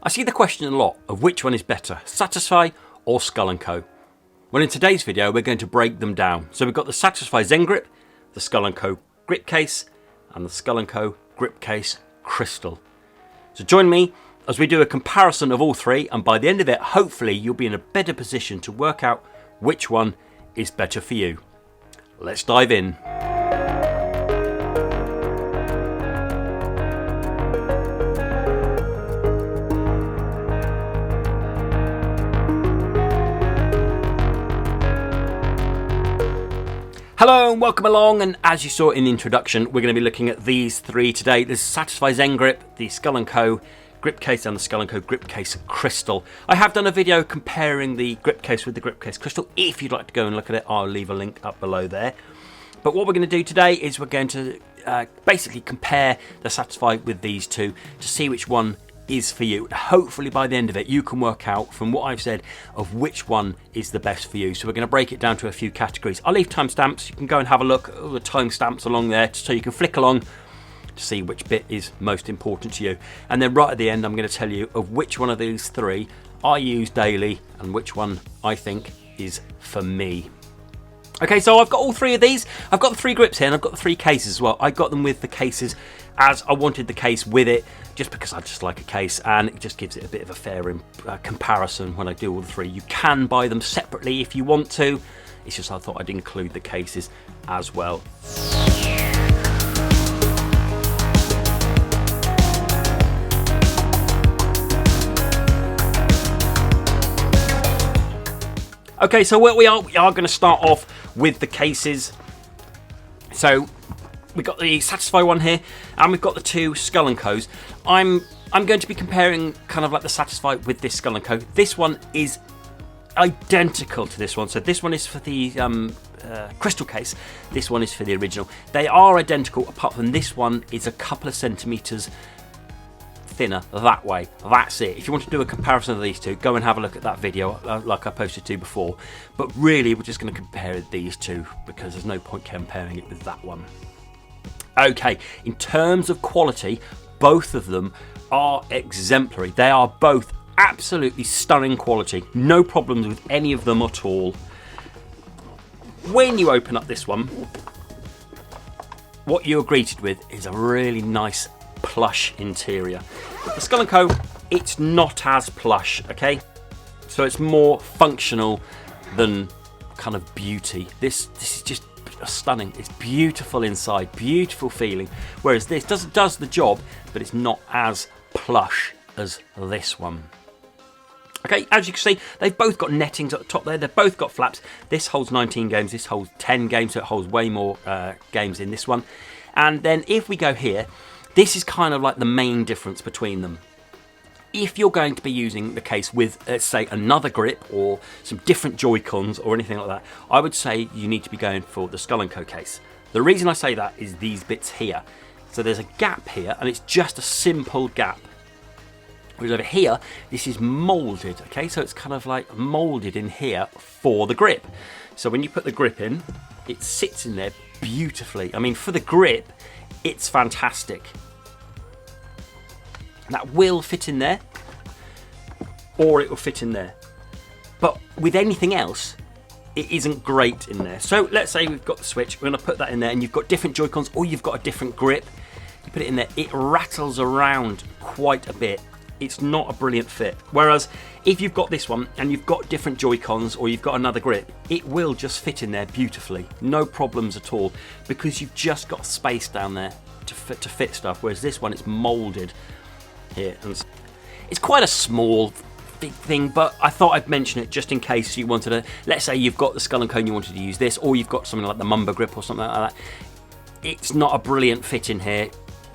I see the question a lot of which one is better, Satisfye or Skull&Co. Well, in today's video, we're going to break them down. So we've got the Satisfye Zen Grip, the Skull&Co GripCase, and the Skull&Co GripCase Crystal. So join me as we do a comparison of all three, and by the end of it, hopefully you'll be in a better position to work out which one is better for you. Let's dive in. Hello and welcome along, and as you saw in the introduction, we're going to be looking at these three today. This is Satisfye Zen Grip, the Skull&Co GripCase, and the Skull&Co GripCase Crystal. I have done a video comparing the GripCase with the GripCase Crystal. If you'd like to go and look at it, I'll leave a link up below there. But what we're going to do today is we're going to basically compare the Satisfye with these two to see which one is for you. Hopefully by the end of it you can work out from what I've said of which one is the best for you. So we're going to break it down to a few categories. I'll leave timestamps. You can go and have a look at all the timestamps along there so you can flick along to see which bit is most important to you. And then right at the end I'm going to tell you of which one of these three I use daily and which one I think is for me. Okay, so I've got all three of these. I've got the three grips here and I've got the three cases as well. I got them with the cases as I wanted the case with it, just because I just like a case, and it just gives it a bit of a fair comparison when I do all the three. You can buy them separately if you want to. It's just I thought I'd include the cases as well. Okay, so where we are going to start off with the cases. So we've got the Satisfye one here, and we've got the two Skull&Co's. I'm going to be comparing kind of like the Satisfye with this Skull&Co. This one is identical to this one. So this one is for the crystal case. This one is for the original. They are identical, apart from this one is a couple of centimeters thinner that way. That's it. If you want to do a comparison of these two, go and have a look at that video like I posted to before. But really we're just going to compare these two because there's no point comparing it with that one. Okay, in terms of quality, both of them are exemplary. They are both absolutely stunning quality. No problems with any of them at all. When you open up this one, what you're greeted with is a really nice plush interior. The Skull&Co, it's not as plush, okay? So it's more functional than kind of beauty. This is just stunning. It's beautiful inside, beautiful feeling. Whereas this does the job, but it's not as plush as this one. Okay, as you can see, they've both got nettings at the top there. They've both got flaps. This holds 19 games. This holds 10 games, so it holds way more games in this one. And then if we go here, this is kind of like the main difference between them. If you're going to be using the case with, let's say, another grip or some different Joy-Cons or anything like that, I would say you need to be going for the Skull&Co case. The reason I say that is these bits here. So there's a gap here, and it's just a simple gap. Whereas over here, this is moulded, okay? So it's kind of like moulded in here for the grip. So when you put the grip in, it sits in there beautifully. I mean, for the grip, it's fantastic. That will fit in there, or it will fit in there. But with anything else, it isn't great in there. So let's say we've got the switch, we're going to put that in there, and you've got different Joy-Cons, or you've got a different grip. You put it in there, it rattles around quite a bit. It's not a brilliant fit. Whereas if you've got this one, and you've got different Joy-Cons, or you've got another grip, it will just fit in there beautifully. No problems at all, because you've just got space down there to fit stuff. Whereas this one, it's moulded here, and it's quite a small big thing, but I thought I'd mention it just in case you wanted to, let's say you've got the Skull&Co and you wanted to use this, or you've got something like the Mamba grip or something like that. It's not a brilliant fit in here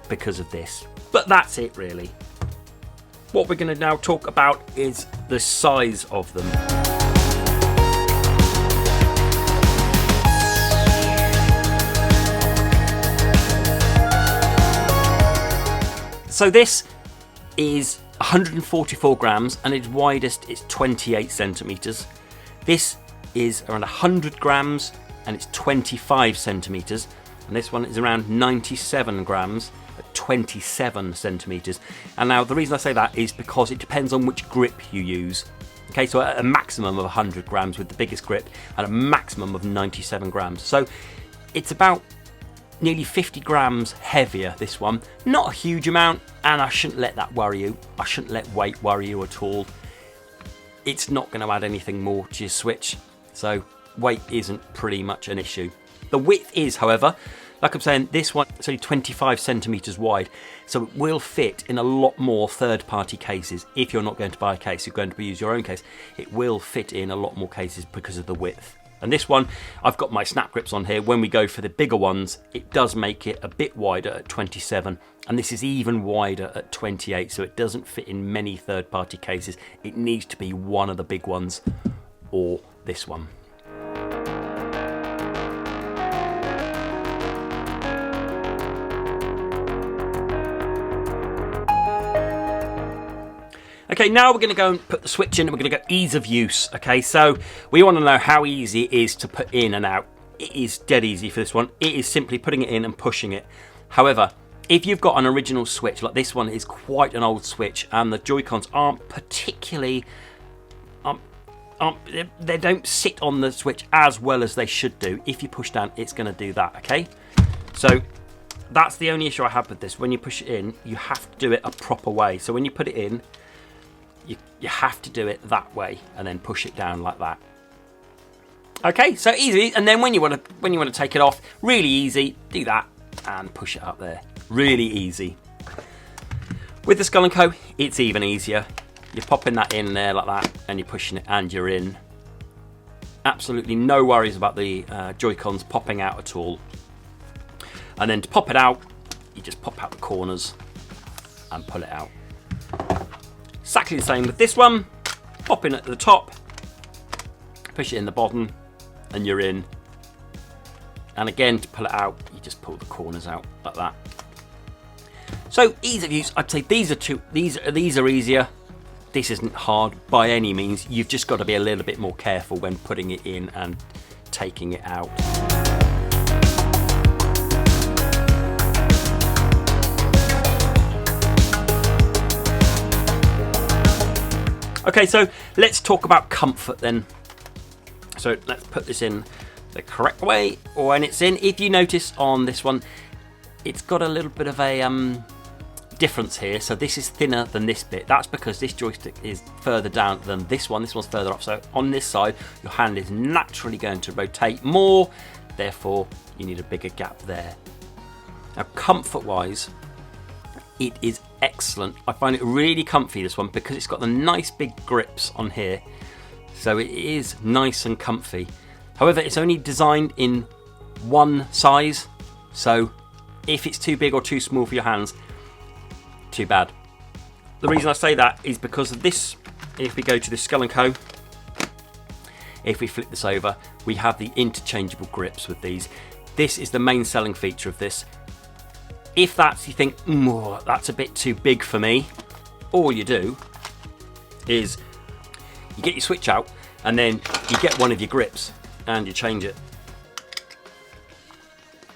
because of this, but that's it really. What we're going to now talk about is the size of them. So this is 144 grams, and its widest is 28 centimeters. This is around 100 grams and it's 25 centimeters, and this one is around 97 grams at 27 centimeters. And now the reason I say that is because it depends on which grip you use. Okay, so at a maximum of 100 grams with the biggest grip and a maximum of 97 grams. So it's about nearly 50 grams heavier, this one. Not a huge amount, and I shouldn't let that worry you. I shouldn't let weight worry you at all. It's not going to add anything more to your switch, so weight isn't pretty much an issue. The width is, however, like I'm saying, this one is only 25 centimeters wide, so it will fit in a lot more third-party cases. If you're not going to buy a case, you're going to use your own case, it will fit in a lot more cases because of the width. And this one, I've got my snap grips on here. When we go for the bigger ones, it does make it a bit wider at 27, and this is even wider at 28, so it doesn't fit in many third-party cases. It needs to be one of the big ones or this one. Okay, now we're going to go and put the switch in and we're going to go ease of use. Okay, so we want to know how easy it is to put in and out. It is dead easy for this one. It is simply putting it in and pushing it. However, if you've got an original switch, like this one is quite an old switch and the Joy-Cons aren't particularly, they don't sit on the switch as well as they should do. If you push down, it's going to do that, okay? So that's the only issue I have with this. When you push it in, you have to do it a proper way. So when you put it in, you have to do it that way and then push it down like that. Okay, so easy. And then when you want to take it off, really easy, do that and push it up there. Really easy. With the Skull&Co, it's even easier. You're popping that in there like that and you're pushing it and you're in. Absolutely no worries about the Joy-Cons popping out at all. And then to pop it out, you just pop out the corners and pull it out. Exactly the same with this one. Pop in at the top, push it in the bottom, and you're in. And again, to pull it out, you just pull the corners out like that. So ease of use, I'd say these are easier. This isn't hard by any means. You've just got to be a little bit more careful when putting it in and taking it out. Okay, so let's talk about comfort then. So let's put this in the correct way, or when it's in. If you notice on this one, it's got a little bit of a difference here. So this is thinner than this bit. That's because this joystick is further down than this one. This one's further up. So on this side, your hand is naturally going to rotate more. Therefore, you need a bigger gap there. Now, comfort-wise, it is excellent. I find it really comfy, this one, because it's got the nice big grips on here. So it is nice and comfy. However, it's only designed in one size. So if it's too big or too small for your hands, too bad. The reason I say that is because of this. If we go to the Skull&Co, if we flip this over, we have the interchangeable grips with these. This is the main selling feature of this. If you think, that's a bit too big for me, all you do is you get your switch out and then you get one of your grips and you change it.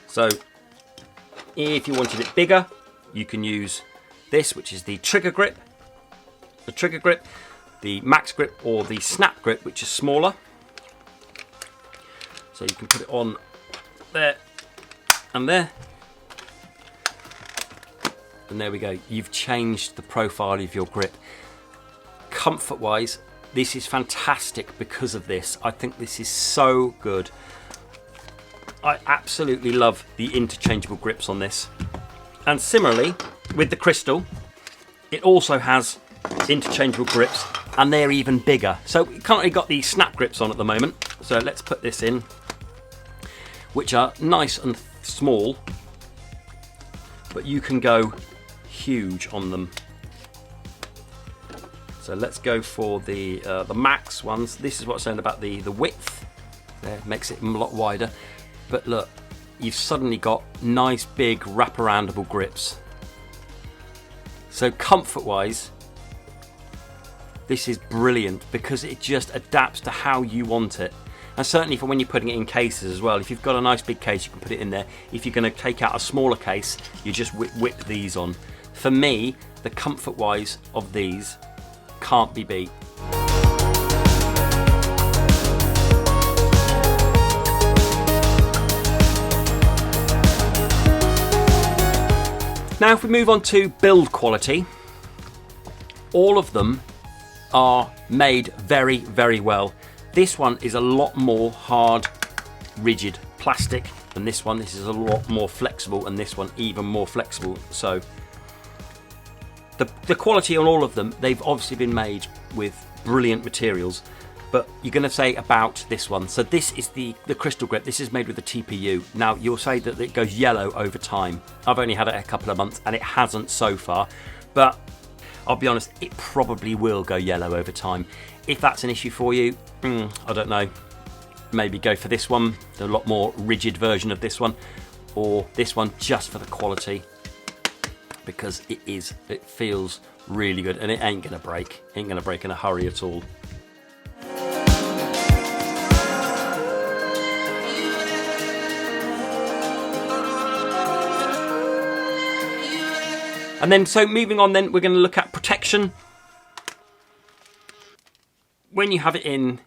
So if you wanted it bigger, you can use this, which is the trigger grip, the max grip, or the snap grip, which is smaller. So you can put it on there and there. And there we go, you've changed the profile of your grip. Comfort wise, this is fantastic because of this. I think this is so good. I absolutely love the interchangeable grips on this. And similarly, with the Crystal, it also has interchangeable grips and they're even bigger. So we currently got the snap grips on at the moment. So let's put this in, which are nice and small, but you can go huge on them. So let's go for the max ones. This is what I'm saying about the width. There, makes it a lot wider. But look, you've suddenly got nice big wraparoundable grips. So comfort wise, this is brilliant because it just adapts to how you want it. And certainly for when you're putting it in cases as well. If you've got a nice big case, you can put it in there. If you're going to take out a smaller case, you just whip these on. For me, the comfort wise of these can't be beat. Now if we move on to build quality, all of them are made very, very well. This one is a lot more hard, rigid plastic than this one. This is a lot more flexible, and this one even more flexible. So the quality on all of them, they've obviously been made with brilliant materials. But you're going to say about this one. So this is the crystal grip. This is made with the TPU. Now you'll say that it goes yellow over time. I've only had it a couple of months and it hasn't so far. But I'll be honest, it probably will go yellow over time. If that's an issue for you, I don't know. Maybe go for this one, the lot more rigid version of this one, or this one just for the quality, because it feels really good and it ain't gonna break. Ain't gonna break in a hurry at all. And then, so moving on then, we're going to look at protection. When you have it in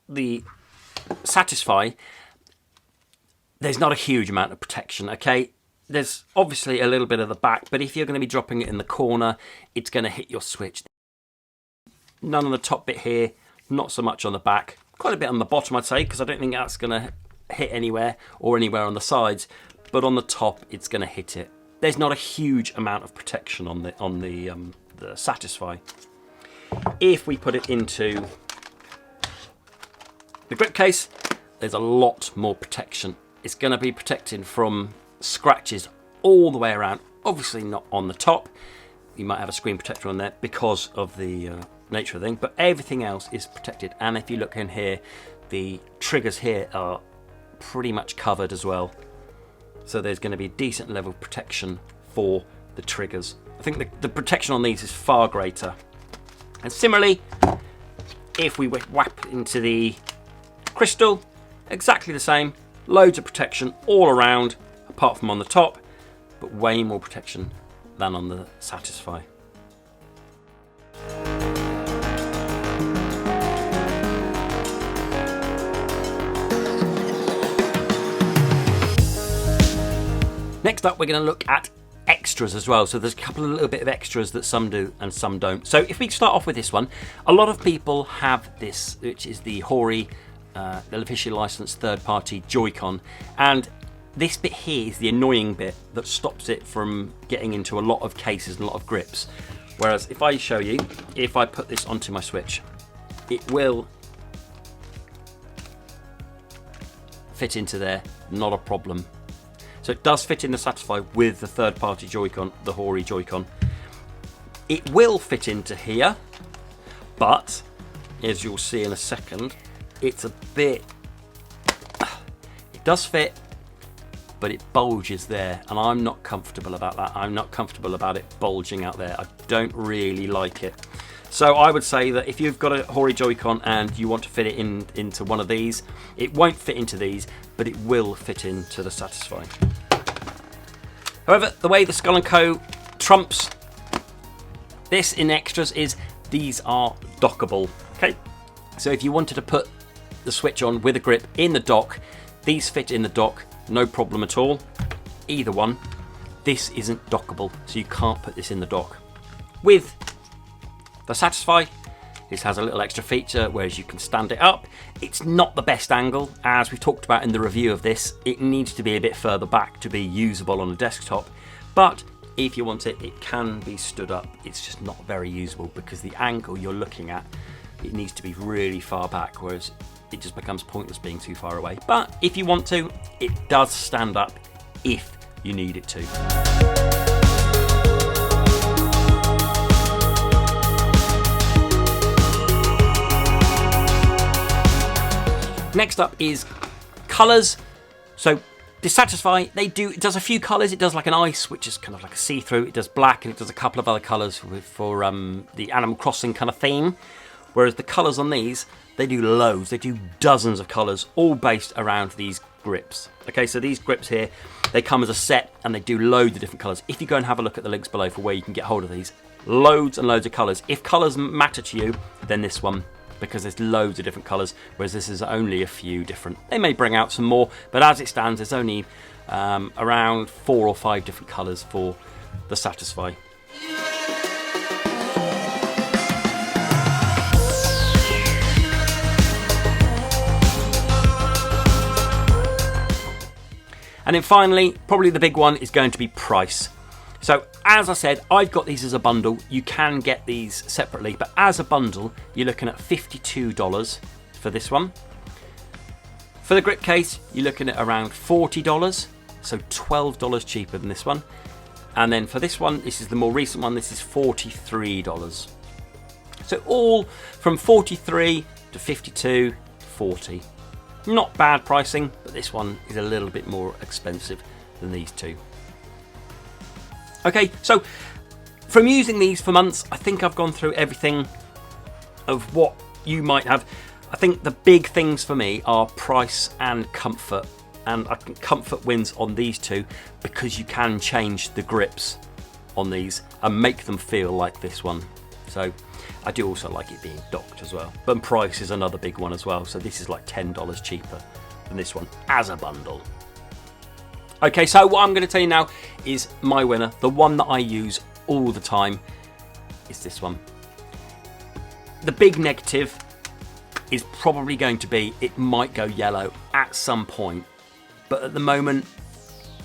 the Satisfye, there's not a huge amount of protection, okay? There's obviously a little bit of the back, but if you're going to be dropping it in the corner, it's going to hit your switch. None on the top bit here, not so much on the back. Quite a bit on the bottom, I'd say, because I don't think that's going to hit anywhere, or anywhere on the sides. But on the top, it's going to hit it. There's not a huge amount of protection on the Satisfye. If we put it into the GripCase, there's a lot more protection. It's going to be protected from scratches all the way around. Obviously not on the top. You might have a screen protector on there because of the nature of the thing, but everything else is protected. And if you look in here, the triggers here are pretty much covered as well. So there's going to be a decent level of protection for the triggers. I think the protection on these is far greater. And similarly, if we whap into the crystal, exactly the same. Loads of protection all around, apart from on the top, but way more protection than on the Satisfye. Next up, we're going to look at extras as well. So there's a couple of little bit of extras that some do and some don't. So if we start off with this one, a lot of people have this, which is the Hori, the officially licensed third-party Joy-Con, and this bit here is the annoying bit that stops it from getting into a lot of cases and a lot of grips. Whereas if I show you, if I put this onto my Switch, it will fit into there, not a problem. So it does fit in the Satisfye with the third-party Joy-Con, the Hori Joy-Con. It will fit into here, but as you'll see in a second, it's a bit, it does fit, but it bulges there, and I'm not comfortable about that. I'm not comfortable about it bulging out there. I don't really like it. So I would say that if you've got a Hori Joy-Con and you want to fit it into one of these, it won't fit into these, but it will fit into the Satisfye. However, the way the Skull&Co trumps this in extras is these are dockable. Okay, so if you wanted to put the Switch on with a grip in the dock, these fit in the dock, no problem at all. Either one. This isn't dockable, so you can't put this in the dock. With the Satisfye, this has a little extra feature, whereas you can stand it up. It's not the best angle, as we talked about in the review of this. It needs to be a bit further back to be usable on a desktop, but if you want it, it can be stood up. It's just not very usable because the angle you're looking at, it needs to be really far back, whereas it just becomes pointless being too far away. But if you want to, it does stand up if you need it to. Next up is colours. So the Satisfye, it does a few colours. It does like an ice, which is kind of like a see-through. It does black, and it does a couple of other colours for the Animal Crossing kind of theme. Whereas the colours on these, they do loads. They do dozens of colours, all based around these grips. Okay, so these grips here, they come as a set and they do loads of different colours. If you go and have a look at the links below for where you can get hold of these, loads and loads of colours. If colours matter to you, then this one, because there's loads of different colours, whereas this is only a few different. They may bring out some more, but as it stands, there's only around 4 or 5 different colours for the Satisfye. And then finally, probably the big one is going to be price. So as I said, I've got these as a bundle. You can get these separately, but as a bundle, you're looking at $52 for this one. For the GripCase, you're looking at around $40, so $12 cheaper than this one. And then for this one, this is the more recent one, this is $43. So all from 43 to 52 to 40. Not bad pricing, but this one is a little bit more expensive than these two. Okay, so from using these for months, I think I've gone through everything of what you might have. I think the big things for me are price and comfort. And I think comfort wins on these two because you can change the grips on these and make them feel like this one. So I do also like it being docked as well. But price is another big one as well. So this is like $10 cheaper than this one as a bundle. Okay, so what I'm going to tell you now is my winner. The one that I use all the time is this one. The big negative is probably going to be it might go yellow at some point. But at the moment,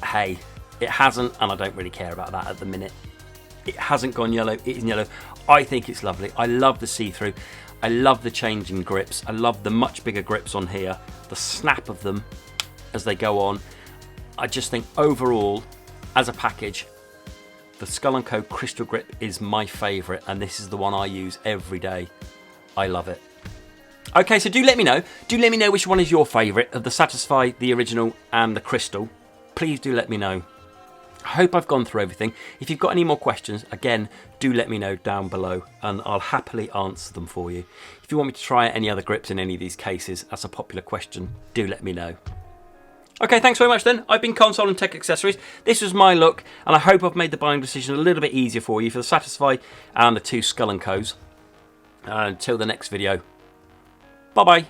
hey, it hasn't, and I don't really care about that at the minute. It hasn't gone yellow, it isn't yellow. I think it's lovely. I love the see-through. I love the changing grips. I love the much bigger grips on here. The snap of them as they go on. I just think overall, as a package, the Skull&Co Crystal Grip is my favourite, and this is the one I use every day. I love it. Okay, so do let me know. Do let me know which one is your favourite of the Satisfye, the original, and the Crystal. Please do let me know. I hope I've gone through everything. If you've got any more questions, again, do let me know down below and I'll happily answer them for you. If you want me to try any other grips in any of these cases, that's a popular question, do let me know. Okay, thanks very much then. I've been Console and Tech Accessories. This was my look, and I hope I've made the buying decision a little bit easier for you for the Satisfye and the two Skull&Co's. Until the next video, bye-bye.